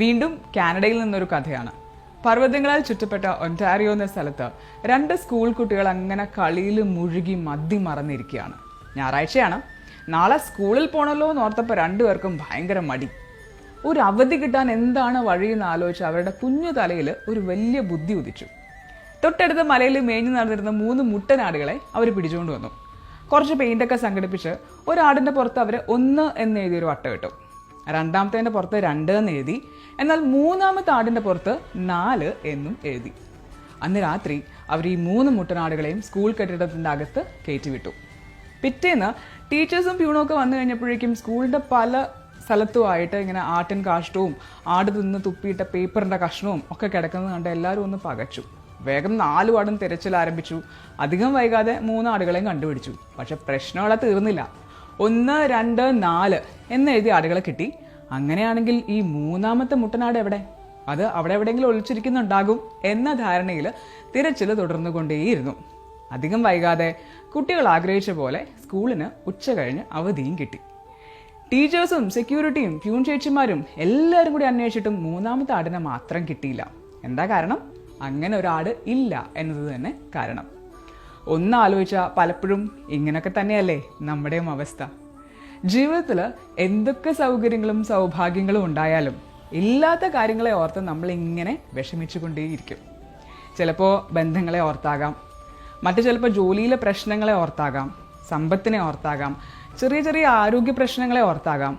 വീണ്ടും കാനഡയിൽ നിന്നൊരു കഥയാണ്. പർവ്വതങ്ങളാൽ ചുറ്റപ്പെട്ട ഒന്റാരിയോ എന്ന സ്ഥലത്ത് 2 സ്കൂൾ കുട്ടികൾ അങ്ങനെ കളിയിൽ മുഴുകി മദ്യം മറന്നിരിക്കുകയാണ്. ഞായറാഴ്ചയാണ്. നാളെ സ്കൂളിൽ പോകണമല്ലോ എന്ന് ഓർത്തപ്പോൾ 2 പേർക്കും ഭയങ്കര മടി. ഒരു അവധി കിട്ടാൻ എന്താണ് വഴിയെന്ന് ആലോചിച്ച് അവരുടെ കുഞ്ഞു തലയിൽ ഒരു വലിയ ബുദ്ധി ഉദിച്ചു. തൊട്ടടുത്ത മലയിൽ മേഞ്ഞു നടന്നിരുന്ന 3 മുട്ടനാടുകളെ അവർ പിടിച്ചുകൊണ്ട് വന്നു. കുറച്ച് പെയിൻ്റൊക്കെ സംഘടിപ്പിച്ച് ഒരാടിൻ്റെ പുറത്ത് അവർ 1 എന്ന് എഴുതിയൊരു വട്ടം ഇട്ടു. രണ്ടാമത്തേൻ്റെ പുറത്ത് 2 എന്ന് എഴുതി. എന്നാൽ 3ാമത്തെ ആടിൻ്റെ പുറത്ത് 4 എന്നും എഴുതി. അന്ന് രാത്രി അവർ ഈ 3 മുട്ടനാടുകളെയും സ്കൂൾ കെട്ടിടത്തിൻ്റെ അകത്ത് കയറ്റിവിട്ടു. പിറ്റേന്ന് ടീച്ചേഴ്സും പ്യൂണും ഒക്കെ വന്നു കഴിഞ്ഞപ്പോഴേക്കും സ്കൂളിൻ്റെ പല സ്ഥലത്തുമായിട്ട് ഇങ്ങനെ ആട്ടിൻ കാഷ്ടവും ആട് തിന്ന് തുപ്പിയിട്ട പേപ്പറിൻ്റെ കഷ്ണവും ഒക്കെ കിടക്കുന്നത് കണ്ട് എല്ലാവരും ഒന്ന് പകച്ചു. വേഗം 4 ആടും തിരച്ചിൽ ആരംഭിച്ചു. അധികം വൈകാതെ 3 ആടുകളെയും കണ്ടുപിടിച്ചു. പക്ഷെ പ്രശ്നങ്ങളെ തീർന്നില്ല. 1, 2, 4 എന്നെഴുതിയ ആടുകളെ കിട്ടി. അങ്ങനെയാണെങ്കിൽ ഈ 3ാമത്തെ മുട്ടനാട് എവിടെ? അത് അവിടെ എവിടെയെങ്കിലും ഒളിച്ചിരിക്കുന്നുണ്ടാകും എന്ന ധാരണയിൽ തിരച്ചിൽ തുടർന്നുകൊണ്ടേയിരുന്നു. അധികം വൈകാതെ കുട്ടികൾ ആഗ്രഹിച്ച പോലെ സ്കൂളിന് ഉച്ച കഴിഞ്ഞ് അവധിയും കിട്ടി. ടീച്ചേഴ്സും സെക്യൂരിറ്റിയും പ്യൂൺ ചേച്ചിമാരും എല്ലാവരും കൂടി അന്വേഷിച്ചിട്ടും 3ാമത്തെ ആടിനെ മാത്രം കിട്ടിയില്ല. എന്താ കാരണം? അങ്ങനെ ഒരാട് ഇല്ല എന്നത് തന്നെ കാരണം. ഒന്ന് ആലോചിച്ചാൽ പലപ്പോഴും ഇങ്ങനെയൊക്കെ തന്നെയല്ലേ നമ്മുടെയും അവസ്ഥ. ജീവിതത്തിൽ എന്തൊക്കെ സൗകര്യങ്ങളും സൗഭാഗ്യങ്ങളും ഉണ്ടായാലും ഇല്ലാത്ത കാര്യങ്ങളെ ഓർത്ത് നമ്മളിങ്ങനെ വിഷമിച്ചു കൊണ്ടേയിരിക്കും. ചിലപ്പോൾ ബന്ധങ്ങളെ ഓർത്താകാം, മറ്റു ചിലപ്പോൾ ജോലിയിലെ പ്രശ്നങ്ങളെ ഓർത്താകാം, സമ്പത്തിനെ ഓർത്താകാം, ചെറിയ ചെറിയ ആരോഗ്യ പ്രശ്നങ്ങളെ ഓർത്താകാം,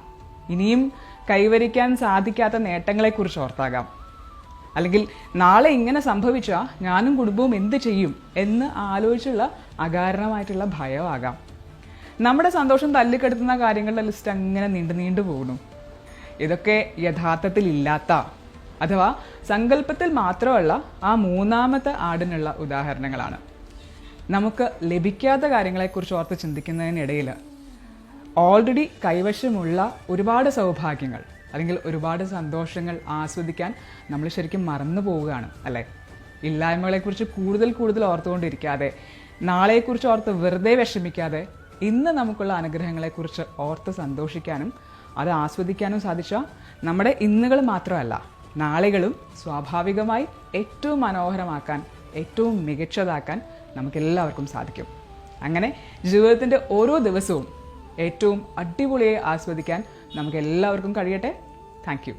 ഇനിയും കൈവരിക്കാൻ സാധിക്കാത്ത നേട്ടങ്ങളെക്കുറിച്ച് ഓർത്താകാം. അല്ലെങ്കിൽ നാളെ ഇങ്ങനെ സംഭവിച്ചാൽ ഞാനും കുടുംബവും എന്ത് ചെയ്യും എന്ന് ആലോചിച്ചുള്ള അകാരണമായിട്ടുള്ള ഭയമാകാം. നമ്മുടെ സന്തോഷം തല്ലിക്കെടുത്തുന്ന കാര്യങ്ങളുടെ ലിസ്റ്റ് അങ്ങനെ നീണ്ടു പോകുന്നു. ഇതൊക്കെ യഥാർത്ഥത്തിൽ ഇല്ലാത്ത അഥവാ സങ്കല്പത്തിൽ മാത്രമല്ല ആ 3ാമത്തെ ആടിനുള്ള ഉദാഹരണങ്ങളാണ്. നമുക്ക് ലഭിക്കാത്ത കാര്യങ്ങളെക്കുറിച്ച് ഓർത്ത് ചിന്തിക്കുന്നതിനിടയിൽ ഓൾറെഡി കൈവശമുള്ള ഒരുപാട് സൗഭാഗ്യങ്ങൾ അല്ലെങ്കിൽ ഒരുപാട് സന്തോഷങ്ങൾ ആസ്വദിക്കാൻ നമ്മൾ ശരിക്കും മറന്നു പോവുകയാണ് അല്ലേ? ഇല്ലായ്മകളെക്കുറിച്ച് കൂടുതൽ ഓർത്തുകൊണ്ടിരിക്കാതെ, നാളെക്കുറിച്ച് ഓർത്ത് വെറുതെ വിഷമിക്കാതെ, ഇന്ന് നമുക്കുള്ള അനുഗ്രഹങ്ങളെക്കുറിച്ച് ഓർത്ത് സന്തോഷിക്കാനും അത് ആസ്വദിക്കാനും സാധിച്ചാൽ നമ്മുടെ ഇന്നുകൾ മാത്രമല്ല നാളുകളും സ്വാഭാവികമായി ഏറ്റവും മനോഹരമാക്കാൻ, ഏറ്റവും മികച്ചതാക്കാൻ നമുക്കെല്ലാവർക്കും സാധിക്കും. അങ്ങനെ ജീവിതത്തിൻ്റെ ഓരോ ദിവസവും ഏറ്റവും അടിപൊളിയായി ആസ്വദിക്കാൻ നമുക്കെല്ലാവർക്കും കഴിയട്ടെ. Thank you.